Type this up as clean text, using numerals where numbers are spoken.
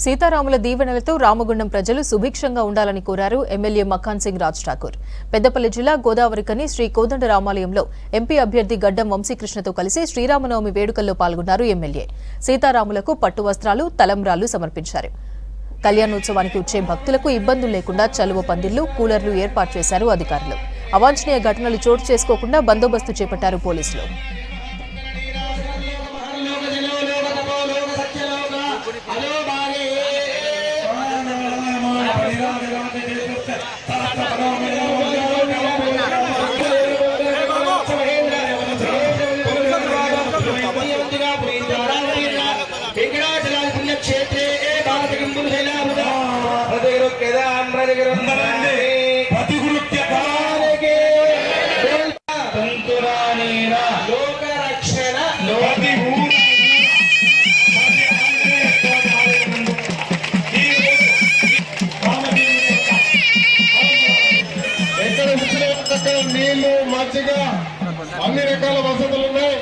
సీతారాముల దీవెనలతో రామగుండం ప్రజలు సుభిక్షంగా ఉండాలని కోరారు ఎమ్మెల్యే మఖాన్ సింగ్ రాజ్ ఠాకూర్. పెద్దపల్లి జిల్లా గోదావరికని శ్రీ కోదండరామాలయంలో ఎంపీ అభ్యర్థి గడ్డం వంశీకృష్ణతో కలిసి శ్రీరామనవమి వేడుకల్లో పాల్గొన్నారు ఎమ్మెల్యే. సీతారాములకు పట్టు వస్త్రాలు, తలంబ్రాలు సమర్పించారు. కళ్యాణోత్సవానికి వచ్చే భక్తులకు ఇబ్బందులు లేకుండా చలువ పందిళ్లు, కూలర్లు ఏర్పాటు చేశారు అధికారులు. అవాంఛనీయ ఘటనలు చోటు చేసుకోకుండా బందోబస్తు చేపట్టారు పోలీసులు. నీళ్లు, మజ్జిగ, అన్ని రకాల వసతులు ఉన్నాయి.